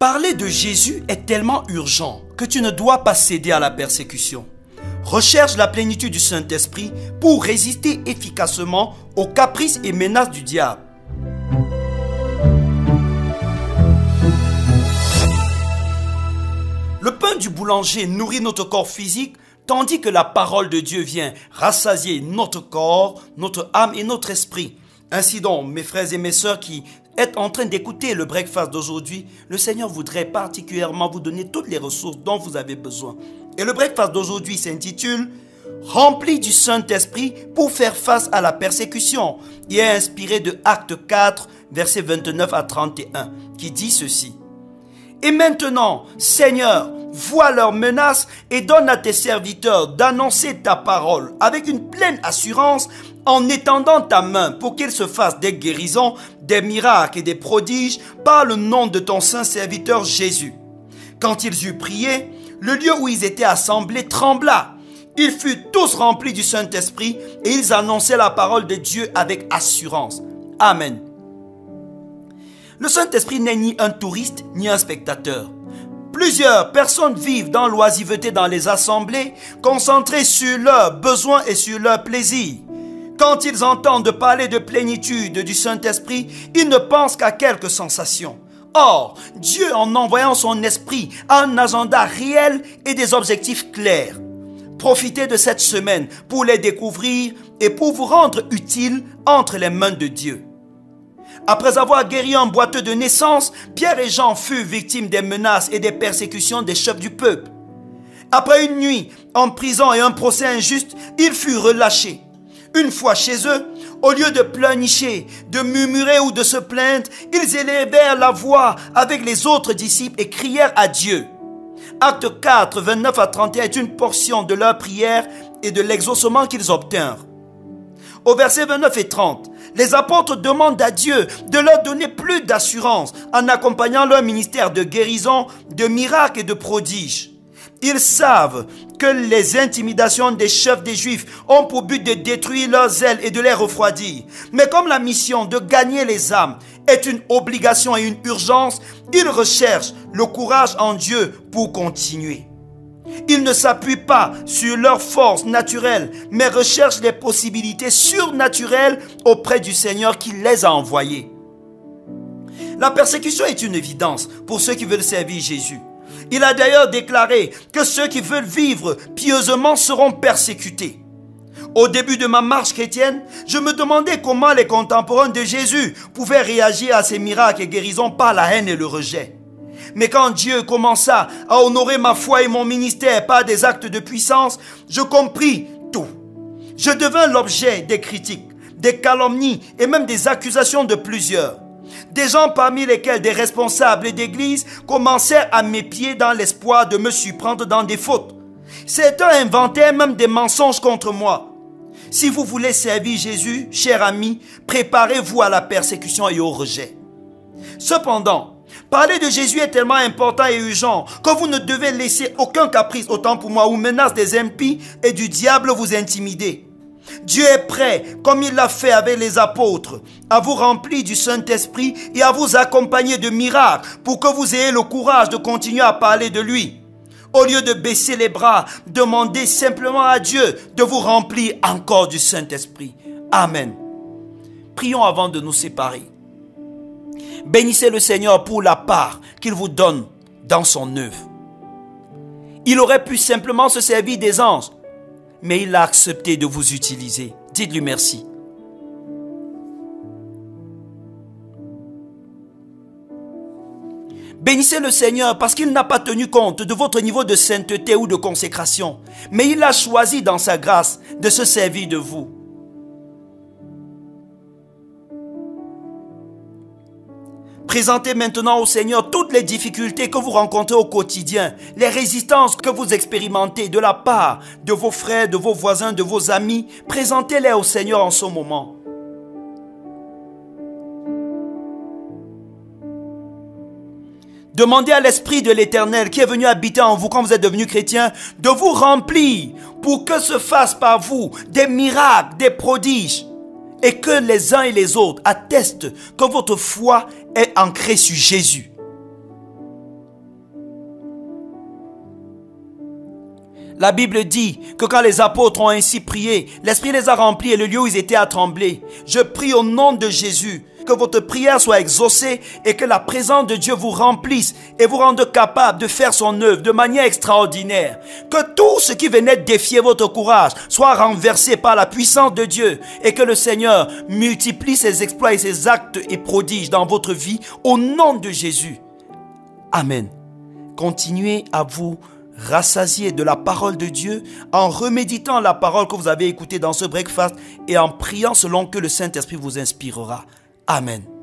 Parler de Jésus est tellement urgent que tu ne dois pas céder à la persécution. Recherche la plénitude du Saint-Esprit pour résister efficacement aux caprices et menaces du diable. Le pain du boulanger nourrit notre corps physique, tandis que la parole de Dieu vient rassasier notre corps, notre âme et notre esprit. Ainsi donc, mes frères et mes sœurs qui êtes en train d'écouter le breakfast d'aujourd'hui, le Seigneur voudrait particulièrement vous donner toutes les ressources dont vous avez besoin. Et le breakfast d'aujourd'hui s'intitule « Rempli du Saint-Esprit pour faire face à la persécution » et est inspiré de Actes 4, versets 29 à 31, qui dit ceci. « Et maintenant, Seigneur, vois leurs menaces et donne à tes serviteurs d'annoncer ta parole avec une pleine assurance en étendant ta main pour qu'ils se fassent des guérisons, des miracles et des prodiges par le nom de ton saint serviteur Jésus. » Quand ils eurent prié, le lieu où ils étaient assemblés trembla. Ils furent tous remplis du Saint-Esprit et ils annonçaient la parole de Dieu avec assurance. Amen. Le Saint-Esprit n'est ni un touriste ni un spectateur. Plusieurs personnes vivent dans l'oisiveté dans les assemblées, concentrées sur leurs besoins et sur leurs plaisirs. Quand ils entendent parler de plénitude du Saint-Esprit, ils ne pensent qu'à quelques sensations. Or, Dieu, en envoyant son esprit, a un agenda réel et des objectifs clairs. Profitez de cette semaine pour les découvrir et pour vous rendre utile entre les mains de Dieu. Après avoir guéri un boiteux de naissance, Pierre et Jean furent victimes des menaces et des persécutions des chefs du peuple. Après une nuit en prison et un procès injuste, ils furent relâchés. Une fois chez eux, au lieu de pleurnicher, de murmurer ou de se plaindre, ils élevèrent la voix avec les autres disciples et crièrent à Dieu. Acte 4, 29 à 31 est une portion de leur prière et de l'exaucement qu'ils obtinrent. Au verset 29 et 30, les apôtres demandent à Dieu de leur donner plus d'assurance en accompagnant leur ministère de guérison, de miracles et de prodiges. Ils savent que les intimidations des chefs des Juifs ont pour but de détruire leurs ailes et de les refroidir. Mais comme la mission de gagner les âmes est une obligation et une urgence, ils recherchent le courage en Dieu pour continuer. Ils ne s'appuient pas sur leurs forces naturelles, mais recherchent les possibilités surnaturelles auprès du Seigneur qui les a envoyés. La persécution est une évidence pour ceux qui veulent servir Jésus. Il a d'ailleurs déclaré que ceux qui veulent vivre pieusement seront persécutés. Au début de ma marche chrétienne, je me demandais comment les contemporains de Jésus pouvaient réagir à ces miracles et guérisons par la haine et le rejet. Mais quand Dieu commença à honorer ma foi et mon ministère par des actes de puissance, je compris tout. Je devins l'objet des critiques, des calomnies et même des accusations de plusieurs. Des gens parmi lesquels des responsables d'église commencèrent à m'épier dans l'espoir de me surprendre dans des fautes. Certains inventèrent même des mensonges contre moi. Si vous voulez servir Jésus, cher ami, préparez-vous à la persécution et au rejet. Cependant, parler de Jésus est tellement important et urgent que vous ne devez laisser aucun caprice, autant pour moi, ou menace des impies et du diable vous intimider. Dieu est prêt, comme il l'a fait avec les apôtres, à vous remplir du Saint-Esprit et à vous accompagner de miracles pour que vous ayez le courage de continuer à parler de lui. Au lieu de baisser les bras, demandez simplement à Dieu de vous remplir encore du Saint-Esprit. Amen. Prions avant de nous séparer. Bénissez le Seigneur pour la part qu'il vous donne dans son œuvre. Il aurait pu simplement se servir des anges, mais il a accepté de vous utiliser. Dites-lui merci. Bénissez le Seigneur parce qu'il n'a pas tenu compte de votre niveau de sainteté ou de consécration, mais il a choisi dans sa grâce de se servir de vous. Présentez maintenant au Seigneur toutes les difficultés que vous rencontrez au quotidien, les résistances que vous expérimentez de la part de vos frères, de vos voisins, de vos amis. Présentez-les au Seigneur en ce moment. Demandez à l'Esprit de l'Éternel qui est venu habiter en vous quand vous êtes devenu chrétien de vous remplir pour que se fassent par vous des miracles, des prodiges. Et que les uns et les autres attestent que votre foi est ancrée sur Jésus. La Bible dit que quand les apôtres ont ainsi prié, l'Esprit les a remplis et le lieu où ils étaient a tremblé. Je prie au nom de Jésus que votre prière soit exaucée et que la présence de Dieu vous remplisse et vous rende capable de faire son œuvre de manière extraordinaire. Que tout ce qui venait défier votre courage soit renversé par la puissance de Dieu et que le Seigneur multiplie ses exploits et ses actes et prodiges dans votre vie au nom de Jésus. Amen. Continuez à vous rassasier de la parole de Dieu en reméditant la parole que vous avez écoutée dans ce breakfast et en priant selon que le Saint-Esprit vous inspirera. Amen.